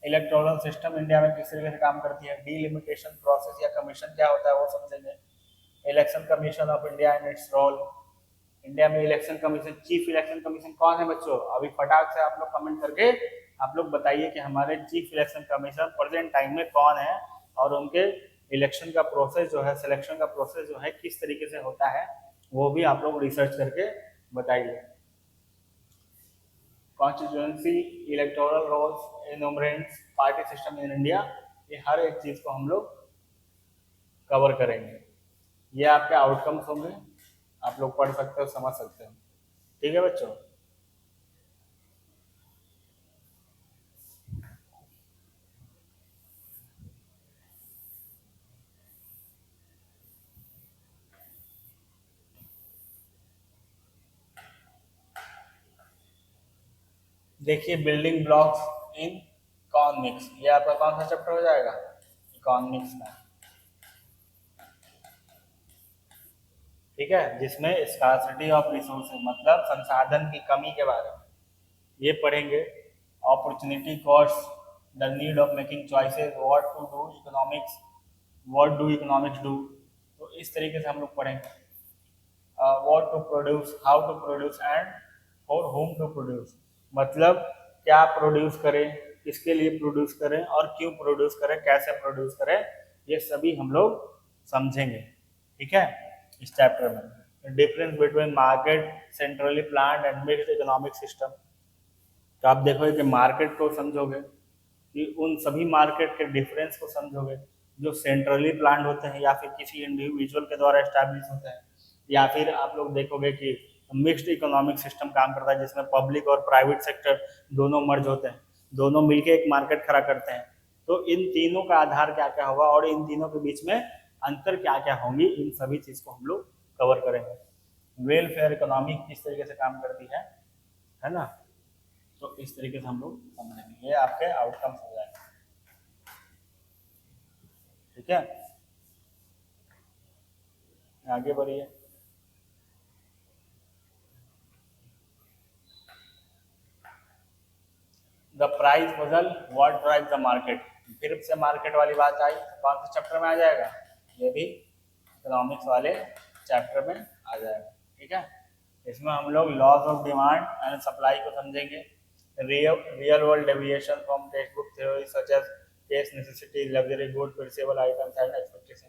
Speaker 1: इलेक्टोरल सिस्टम इंडिया में किस तरीके से काम करती है, डीलिमिटेशन प्रोसेस या कमीशन क्या होता है वो समझेंगे। Election commission of India and its role. India में election commission, chief election commission कौन है बच्चों, अभी फटाक से आप लोग कमेंट करके आप लोग बताइए कि हमारे chief election commission present time में कौन है, और उनके इलेक्शन का प्रोसेस जो है, सिलेक्शन का प्रोसेस जो है किस तरीके से होता है, वो भी आप लोग रिसर्च करके बताइए। Constituency, electoral rolls, enumerators, party system in India, ये हर एक चीज को हम लोग कवर करेंगे। ये आपके आउटकम्स होंगे, आप लोग पढ़ सकते हो, समझ सकते हो। ठीक है बच्चों, देखिए बिल्डिंग ब्लॉक्स इन इकोनॉमिक्स, ये आपका कौन सा चैप्टर हो जाएगा, इकोनॉमिक्स में। ठीक है, जिसमें स्कार्सिटी ऑफ रिसोर्सेज मतलब संसाधन की कमी के बारे में ये पढ़ेंगे। Opportunity cost, the need of making choices, what to do economics, what do economics do, तो इस तरीके से हम लोग पढ़ेंगे। What to produce, how to produce and for whom to produce, मतलब क्या प्रोड्यूस करें, किसके लिए प्रोड्यूस करें और क्यों प्रोड्यूस करें, कैसे प्रोड्यूस करें, ये सभी हम लोग समझेंगे। ठीक है, इस चैप्टर में difference between market, centrally planned and mixed economic system. तो आप देखोगे कि मार्केट को समझोगे, कि उन सभी मार्केट के डिफरेंस को समझोगे जो सेंट्रली प्लान्ड होते हैं या फिर किसी इंडिविजुअल के द्वारा एस्टैब्लिश होते हैं, या फिर आप लोग देखोगे कि मिक्स्ड इकोनॉमिक सिस्टम काम करता है जिसमें पब्लिक और प्राइवेट सेक्टर दोनों मर्ज होते हैं, दोनों मिलके एक मार्केट खड़ा करते हैं। तो इन तीनों का आधार क्या क्या होगा और इन तीनों के बीच में अंतर क्या क्या होंगी, इन सभी चीज को हम लोग कवर करेंगे। वेलफेयर इकोनॉमी किस तरीके से काम करती है ना, तो इस तरीके से हम लोग समझेंगे। ये आपके आउटकम्स हो जाएंगे। ठीक है, आगे बढ़िए। The price puzzle what drive the market, फिर से मार्केट वाली बात आई, कौन से चैप्टर में आ जाएगा, ये भी इकोनॉमिक्स वाले चैप्टर में आ जाएगा। ठीक है, इसमें हम लोग laws of demand and supply को समझेंगे, real world deviation from textbook theory such as case necessity, luxury good, perishable items and expectation,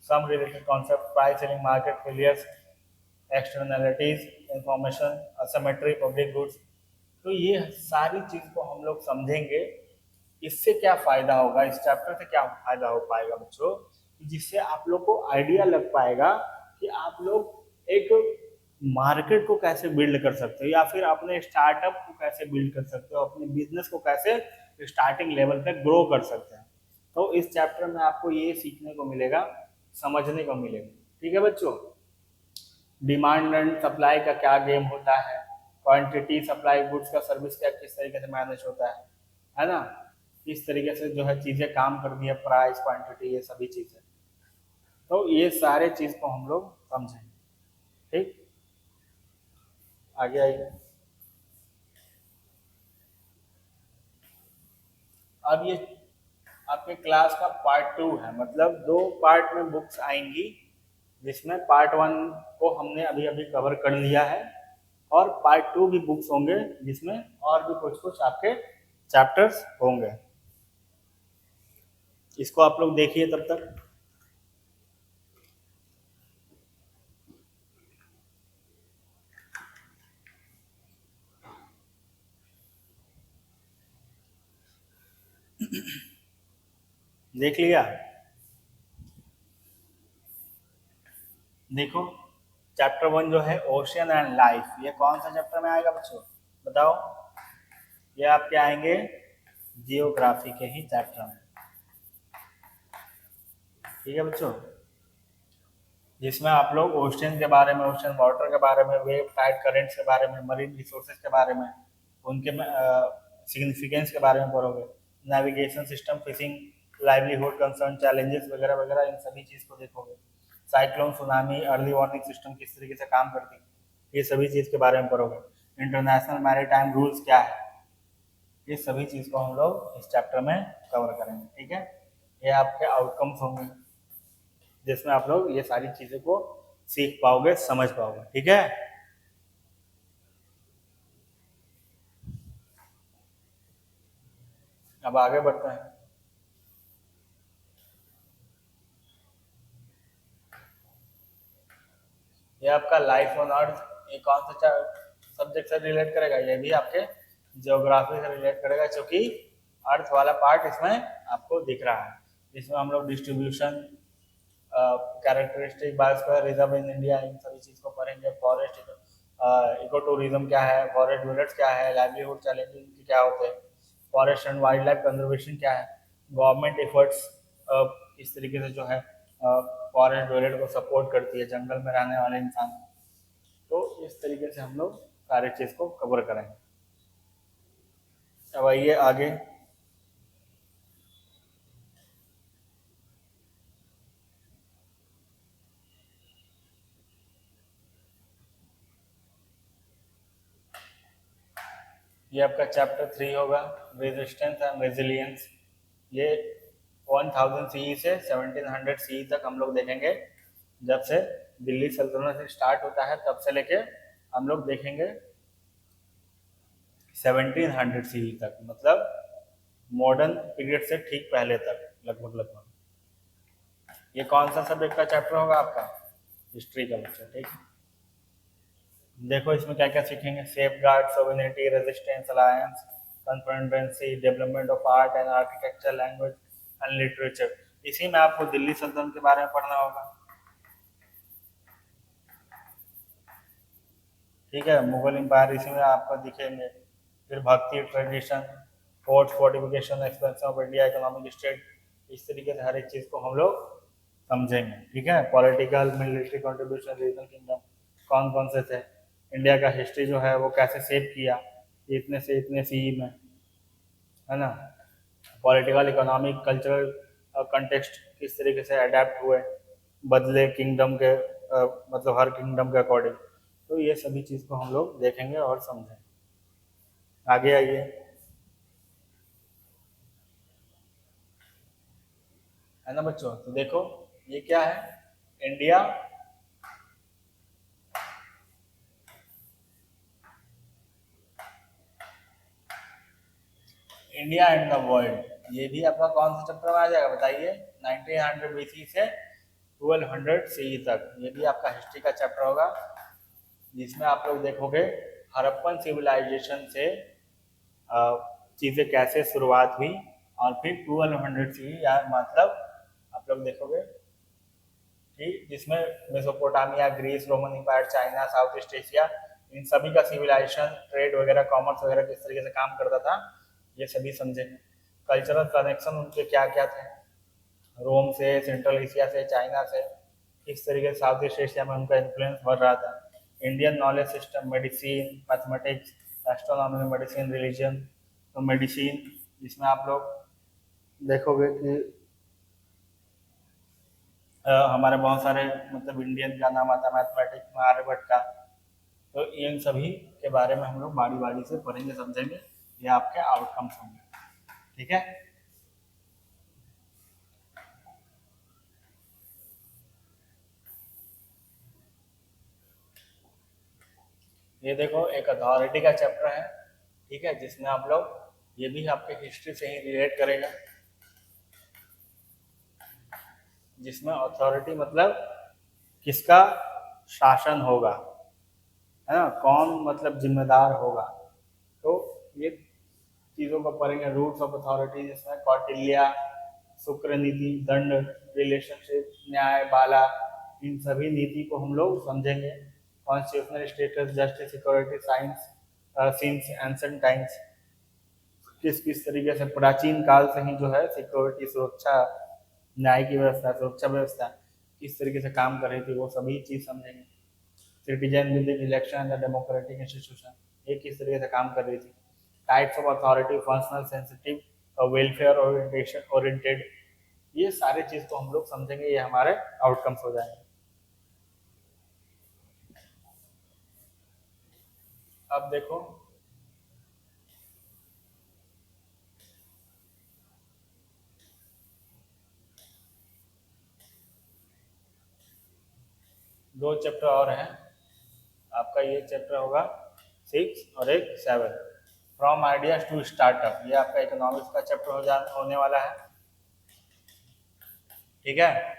Speaker 1: some related concept, price ceiling, market failures, externalities, information asymmetry, public goods. तो ये सारी चीज को हम लोग समझेंगे। इससे क्या फायदा होगा, इस चैप्टर से क्या फायदा हो पाएगा बच्चों, जिससे आप लोग को आइडिया लग पाएगा कि आप लोग एक मार्केट को कैसे बिल्ड कर सकते हो, या फिर अपने स्टार्टअप को कैसे बिल्ड कर सकते हो, अपने बिजनेस को कैसे स्टार्टिंग लेवल पे ग्रो कर सकते हैं। तो इस चैप्टर में आपको ये सीखने को मिलेगा, समझने को मिलेगा। ठीक है बच्चों, डिमांड एंड सप्लाई का क्या गेम होता है, क्वांटिटी सप्लाई गुड्स का सर्विस का किस तरीके से मैनेज होता है ना, किस तरीके से जो है चीजें काम करती है, प्राइस, क्वांटिटी, ये सभी चीजें। तो ये सारे चीज को हम लोग समझेंगे। ठीक, आगे आइए। अब ये आपके क्लास का पार्ट 2 है, मतलब 2 पार्ट में बुक्स आएंगी, जिसमें पार्ट 1 को हमने अभी अभी कवर कर लिया है, और पार्ट 2 भी बुक्स होंगे जिसमें और भी कुछ कुछ आपके चैप्टर्स होंगे। इसको आप लोग देखिए तब तक। देख लिया, देखो चैप्टर 1 जो है ओशियन एंड लाइफ, ये कौन सा चैप्टर में आएगा बच्चों, बताओ। ये आपके आएंगे जियोग्राफी के ही चैप्टर में। ठीक है बच्चों, जिसमें आप लोग ओशियन के बारे में, ओशियन वाटर के बारे में, वेव टाइड करेंट्स के बारे में, मरीन रिसोर्सेज के बारे में, उनके सिग्निफिकेंस के बारे में पढ़ोगे, navigation system, fishing, livelihood concern, challenges वगैरह वगैरह, इन सभी चीज़ को देखोगे। Cyclone, tsunami, early warning system किस तरीके से काम करती है, ये सभी चीज़ के बारे में पढ़ोगे। इंटरनेशनल मैरीटाइम रूल्स क्या है, ये सभी चीज़ को हम लोग इस चैप्टर में कवर करेंगे। ठीक है, ये आपके आउटकम्स होंगे, जिसमें आप लोग ये सारी चीज़ों को सीख पाओगे, समझ पाओगे। ठीक है, अब आगे बढ़ते हैं। ये आपका लाइफ ऑन अर्थ, ये कौन सा सब्जेक्ट से रिलेट करेगा, ये भी आपके जियोग्राफी से रिलेट करेगा, क्योंकि अर्थ वाला पार्ट इसमें आपको दिख रहा है। इसमें हम लोग distribution, characteristic, biosphere reserve in India, इन सभी चीज़ को पढ़ेंगे। फॉरेस्ट इको टूरिज्म क्या है, फॉरेस्ट ड्वेलर्स क्या है, लाइवलीहुड चैलेंजेस क्या होते हैं, forest and wild life conservation क्या है, गवर्नमेंट एफर्ट्स किस तरीके से जो है फॉरेस्ट ड्वेलर को सपोर्ट करती है, जंगल में रहने वाले इंसान। तो इस तरीके से हम लोग सारी चीज़ को कवर करेंगे। अब आइए आगे। ये आपका चैप्टर 3 होगा, रेजिस्टेंस एंड रेजिलियंस। ये 1000 CE से 1700 CE तक हम लोग देखेंगे, जब से दिल्ली सल्तनत से स्टार्ट होता है तब से लेके हम लोग देखेंगे 1700 CE तक, मतलब मॉडर्न पीरियड से ठीक पहले तक लगभग लगभग। ये कौन सा सब्जेक्ट का चैप्टर होगा आपका, हिस्ट्री का बच्चा। ठीक, देखो इसमें क्या क्या सीखेंगे, safeguard, sovereignty, resistance, alliance, confederacy, development of art and architecture, language and literature. इसी में आपको दिल्ली सल्तनत के बारे में पढ़ना होगा। ठीक है, मुगल एम्पायर इसी में आपको दिखेंगे। फिर भक्ति, tradition, forts, fortification, expansion of India, economic state, इस तरीके से हर एक चीज़ को हम लोग समझेंगे। ठीक है, political, military contribution, regional kingdom कौन कौन से थे, इंडिया का हिस्ट्री जो है वो कैसे सेव किया इतने से इतने CE में, है ना। पॉलिटिकल, इकोनॉमिक, कल्चरल कंटेक्स्ट किस तरीके से अडेप्ट हुए, बदले किंगडम के मतलब हर किंगडम के अकॉर्डिंग। तो ये सभी चीज़ को हम लोग देखेंगे और समझेंगे। आगे आइए। है ना बच्चों। तो देखो ये क्या है, India India and the world, ये भी आपका कौन सा चैप्टर में आ जाएगा बताइए, 1900 बीसी से 1200 सीई तक, ये भी आपका हिस्ट्री का चैप्टर होगा, जिसमें आप लोग देखोगे हड़प्पन सिविलाइजेशन से चीज़ें कैसे शुरुआत हुई, और फिर 1200 सी या मतलब आप लोग देखोगे कि जिसमें Mesopotamia, Greece, Roman Empire, China, South East Asia, इन सभी का सिविलाइजेशन, ट्रेड वगैरह, कॉमर्स वगैरह किस तरीके से काम करता था, ये सभी समझेंगे। कल्चरल कनेक्शन उनके क्या क्या थे, रोम से, सेंट्रल एशिया से, चाइना से, किस तरीके से साउथ ईस्ट एशिया में उनका इन्फ्लुएंस बढ़ रहा था। Indian knowledge system, medicine, mathematics, astronomy, medicine, religion. तो मेडिसिन जिसमें आप लोग देखोगे कि हमारे बहुत सारे मतलब इंडियन का नाम आता है मैथमेटिक्स में, आर्यभट्ट का। तो इन सभी के बारे में हम लोग बारी बारी से पढ़ेंगे, समझेंगे, ये आपके आउटकम्स होंगे। ठीक है, ये देखो एक अथॉरिटी का चैप्टर है, ठीक है, जिसमें आप लोग, ये भी आपके हिस्ट्री से ही रिलेट करेगा, जिसमें अथॉरिटी मतलब किसका शासन होगा, है ना, कौन मतलब जिम्मेदार होगा। तो ये चीज़ों को पढ़ेंगे, रूट्स ऑफ अथॉरिटी, जिसमें कौटिल्य, शुक्र नीति, दंड, रिलेशनशिप, न्याय, बाला, इन सभी नीति को हम लोग समझेंगे। Constitutional status, justice, security, science, since ancient times, किस किस तरीके से प्राचीन काल से ही जो है सिक्योरिटी, सुरक्षा, न्याय की व्यवस्था, सुरक्षा व्यवस्था किस तरीके से काम कर रही थी, वो सभी चीज़ समझेंगे। Citizen with election and democratic institution, ये किस तरीके से काम कर रही थी। Types of authority, functional, sensitive, welfare orientation oriented, ये सारे चीज़ को हम लोग समझेंगे, ये हमारे आउटकम्स हो जाएंगे। अब देखो दो चैप्टर और हैं आपका, ये चैप्टर होगा 6 और एक 7, फ्रॉम आइडियाज टू स्टार्टअप, ये आपका इकोनॉमिक्स का चैप्टर होने वाला है। ठीक है,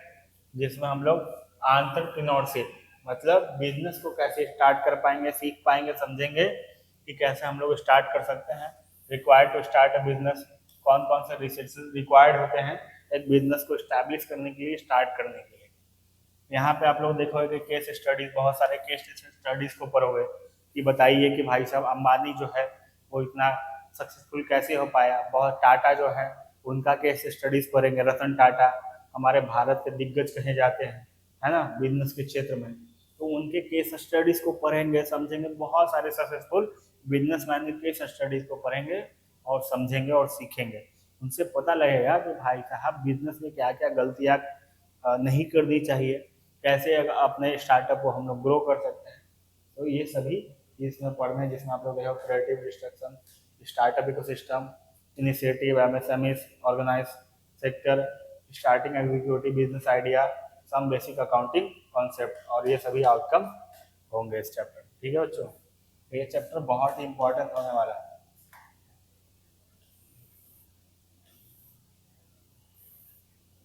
Speaker 1: जिसमें हम लोग एंटरप्रेन्योरशिप मतलब बिजनेस को कैसे स्टार्ट कर पाएंगे, सीख पाएंगे, समझेंगे कि कैसे हम लोग स्टार्ट कर सकते हैं। Required to start a business, कौन कौन से रिसोर्सेज रिक्वायर्ड होते हैं एक बिजनेस को स्टैब्लिश करने के लिए, स्टार्ट करने के लिए। यहाँ पे आप लोग देखोगे कि केस स्टडीज, बहुत सारे केस स्टडीज को पढ़ोगे कि बताइए कि भाई साहब अंबानी जो है वो इतना सक्सेसफुल कैसे हो पाया। बहुत टाटा जो है उनका केस स्टडीज पढ़ेंगे, रतन टाटा हमारे भारत के दिग्गज कहे जाते हैं, है ना, बिजनेस के क्षेत्र में। तो उनके केस स्टडीज को पढ़ेंगे, समझेंगे, बहुत सारे सक्सेसफुल बिजनेसमैन के केस स्टडीज को पढ़ेंगे और समझेंगे और सीखेंगे। उनसे पता लगेगा कि भाई साहब बिजनेस में क्या क्या गलतियाँ नहीं करनी चाहिए, कैसे अपने स्टार्टअप को हम लोग ग्रो कर सकते हैं। तो ये सभी इसमें पढ़ना है, जिसमें आप लोग देखो creative destruction, startup ecosystem, initiative, MSME, organize sector, starting executive, business idea, some basic accounting concept, और ये सभी आउटकम होंगे इस चैप्टर। ठीक है बच्चों, ये चैप्टर बहुत ही इंपॉर्टेंट होने वाला है।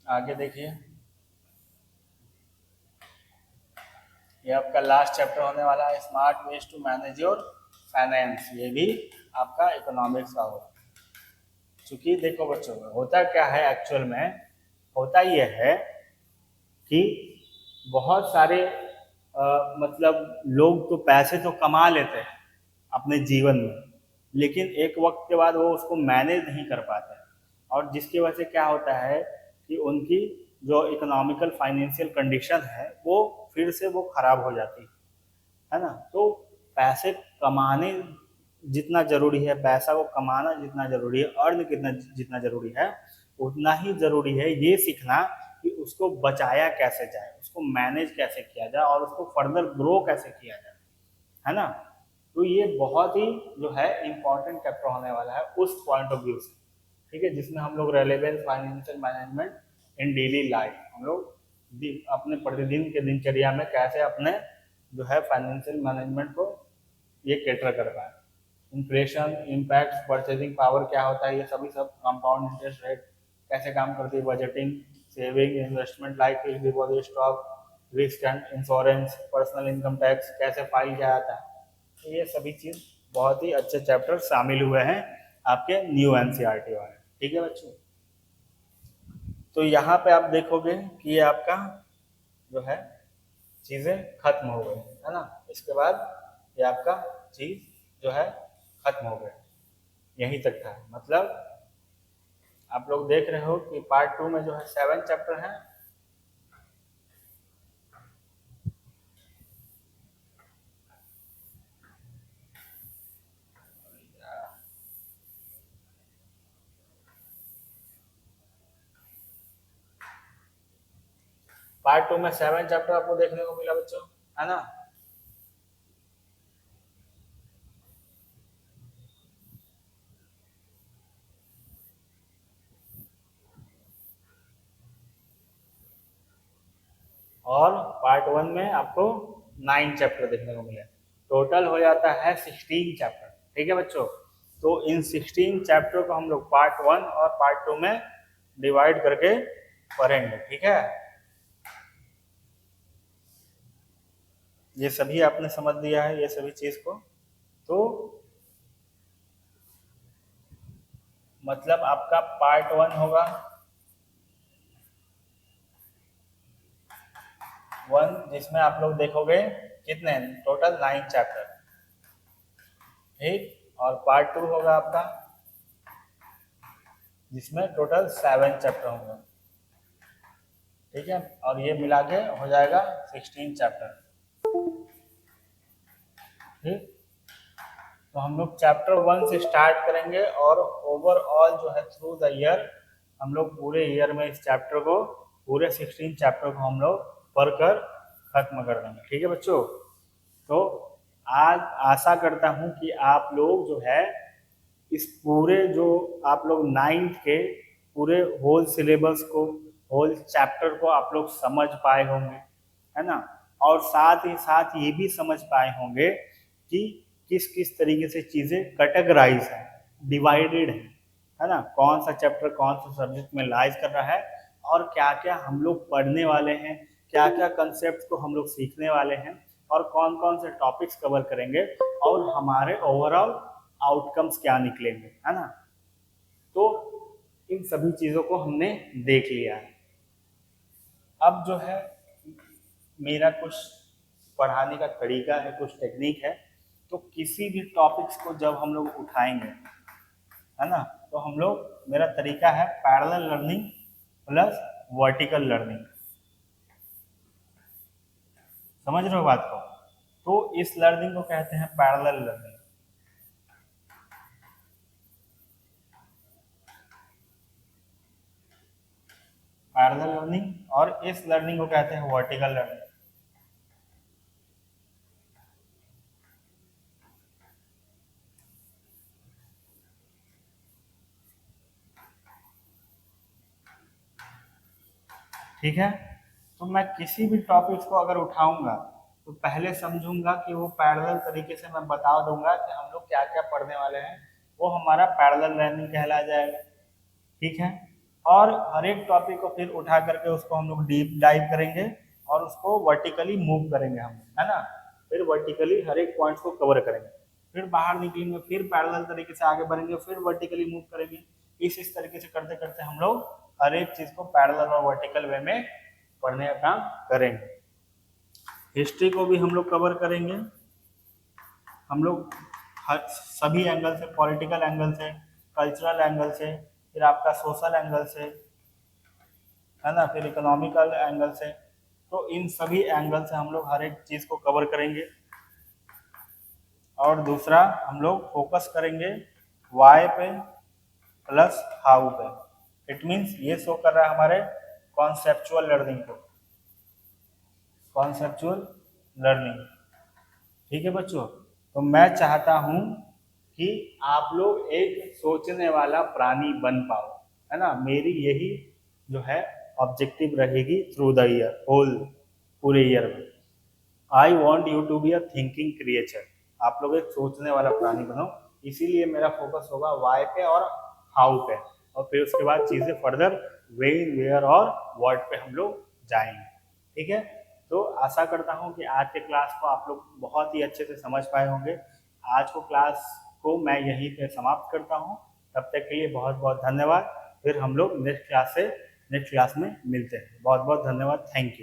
Speaker 1: आगे देखिए, ये आपका लास्ट चैप्टर होने वाला है, smart ways to manage your finance, ये भी आपका इकोनॉमिक्स का होगा। क्योंकि देखो बच्चों, होता क्या है एक्चुअल में, होता ये है कि बहुत सारे मतलब लोग तो पैसे तो कमा लेते हैं अपने जीवन में, लेकिन एक वक्त के बाद वो उसको मैनेज नहीं कर पाते हैं, और जिसकी वजह से क्या होता है कि उनकी जो इकोनॉमिकल फाइनेंशियल कंडीशन है वो फिर से वो खराब हो जाती है ना। तो पैसे कमाने जितना जरूरी है, पैसा को कमाना जितना जरूरी है, अर्न कितना जितना जरूरी है, उतना ही जरूरी है ये सीखना कि उसको बचाया कैसे जाए, उसको मैनेज कैसे किया जाए, और उसको फर्दर ग्रो कैसे किया जाए, है ना। तो ये बहुत ही जो है इम्पोर्टेंट चैप्टर होने वाला है उस पॉइंट ऑफ व्यू से। ठीक है, जिसमें हम लोग रेलेवेंस फाइनेंशियल मैनेजमेंट इन डेली लाइफ, हम लोग अपने प्रतिदिन के दिनचर्या में कैसे अपने जो है फाइनेंशियल मैनेजमेंट को ये कैटर कर पाए। इन्फ्लेशन इम्पैक्ट परचेजिंग पावर क्या होता है, ये सभी सब कंपाउंड इंटरेस्ट रेट कैसे काम करती है, budgeting saving investment like fixed deposit stock risk and insurance personal income tax कैसे फाइल किया जाता है, तो ये सभी चीज़ बहुत ही अच्छे चैप्टर शामिल हुए हैं आपके न्यू एनसीईआरटी वाले। ठीक है बच्चों, तो यहाँ पे आप देखोगे कि ये आपका जो है चीज़ें खत्म हो गई है ना, इसके बाद ये आपका चीज़ जो है खत्म हो गया, यहीं तक था। मतलब आप लोग देख रहे हो कि पार्ट 2 में जो है 7 चैप्टर हैं, पार्ट 2 में 7 चैप्टर आपको देखने को मिला बच्चों, है ना। और पार्ट 1 में आपको 9 चैप्टर देखने को मिले, टोटल हो जाता है 16 चैप्टर। ठीक है बच्चों, तो इन 16 चैप्टर को हम लोग पार्ट 1 और पार्ट 2 में डिवाइड करके पढ़ेंगे। ठीक है, ये सभी आपने समझ लिया है ये सभी चीज को, तो मतलब आपका पार्ट 1 होगा 1, जिसमें आप लोग देखोगे कितने टोटल 9 चैप्टर, ठीक। और पार्ट 2 होगा आपका जिसमें टोटल 7 चैप्टर होंगे। ठीक है, और ये मिला के हो जाएगा 16 चैप्टर। ठीक, तो हम लोग चैप्टर 1 से स्टार्ट करेंगे और ओवरऑल जो है थ्रू द ईयर हम लोग पूरे ईयर में इस चैप्टर को पूरे 16 चैप्टर को हम लोग पढ़कर खत्म कर देंगे। ठीक है बच्चों, तो आज आशा करता हूँ कि आप लोग जो है इस पूरे जो आप लोग 9th के पूरे होल सिलेबस को होल चैप्टर को आप लोग समझ पाए होंगे, है ना। और साथ ही साथ ये भी समझ पाए होंगे कि किस किस तरीके से चीज़ें कैटेगराइज है, डिवाइडेड है ना, कौन सा चैप्टर कौन सा सब्जेक्ट में लाइज कर रहा है और क्या क्या हम लोग पढ़ने वाले हैं, क्या क्या कंसेप्ट को हम लोग सीखने वाले हैं और कौन कौन से टॉपिक्स कवर करेंगे और हमारे ओवरऑल आउटकम्स क्या निकलेंगे, है ना। तो इन सभी चीज़ों को हमने देख लिया है। अब जो है मेरा कुछ पढ़ाने का तरीका है, कुछ टेक्निक है, तो किसी भी टॉपिक्स को जब हम लोग उठाएंगे, है ना, तो हम लोग मेरा तरीका है parallel learning plus vertical learning. समझ रहे हो बात को, तो इस लर्निंग को कहते हैं पैरेलल लर्निंग। पैरेलल लर्निंग और इस लर्निंग को कहते हैं वर्टिकल लर्निंग। ठीक है, तो मैं किसी भी टॉपिक्स को अगर उठाऊंगा तो पहले समझूंगा कि वो पैरेलल तरीके से मैं बता दूंगा कि हम लोग क्या क्या पढ़ने वाले हैं, वो हमारा पैरेलल लर्निंग कहला जाएगा। ठीक है, और हर एक टॉपिक को फिर उठा करके उसको हम लोग डीप डाइव करेंगे और उसको वर्टिकली मूव करेंगे हम, है ना, फिर वर्टिकली हर एक पॉइंट्स को कवर करेंगे, फिर बाहर निकलेंगे, फिर पैरेलल तरीके से आगे बढ़ेंगे, फिर वर्टिकली मूव करेंगे। इस तरीके से करते करते हम लोग हर एक चीज को पैरेलल और वर्टिकल वे में पढ़ने का काम करेंगे। हिस्ट्री को भी हम लोग कवर करेंगे, हम लोग सभी एंगल से, पॉलिटिकल एंगल से, कल्चरल एंगल से, फिर आपका सोशल एंगल से, है ना, फिर इकोनॉमिकल एंगल से, तो इन सभी एंगल से हम लोग हर एक चीज़ को कवर करेंगे। और दूसरा हम लोग फोकस करेंगे वाई पे प्लस हाउ पे। इट मीन्स ये शो कर रहा है हमारे कॉन्सेप्चुअल लर्निंग को, कॉन्सेप्चुअल लर्निंग। ठीक है बच्चों, तो मैं चाहता हूं कि आप लोग एक सोचने वाला प्राणी बन पाओ, है ना, मेरी यही जो है ऑब्जेक्टिव रहेगी थ्रू द ईयर, होल पूरे ईयर में। I want you to be a thinking creature, आप लोग एक सोचने वाला प्राणी बनो, इसीलिए मेरा फोकस होगा वाई पे और हाउ पे, और फिर उसके बाद चीज़ें फर्दर वेन वेयर और वर्ड पे हम लोग जाएंगे। ठीक है, तो आशा करता हूँ कि आज के क्लास को आप लोग बहुत ही अच्छे से समझ पाए होंगे। आज को क्लास को मैं यहीं पे समाप्त करता हूँ। तब तक के लिए बहुत बहुत धन्यवाद। फिर हम लोग नेक्स्ट क्लास में मिलते हैं। बहुत बहुत धन्यवाद। Thank you.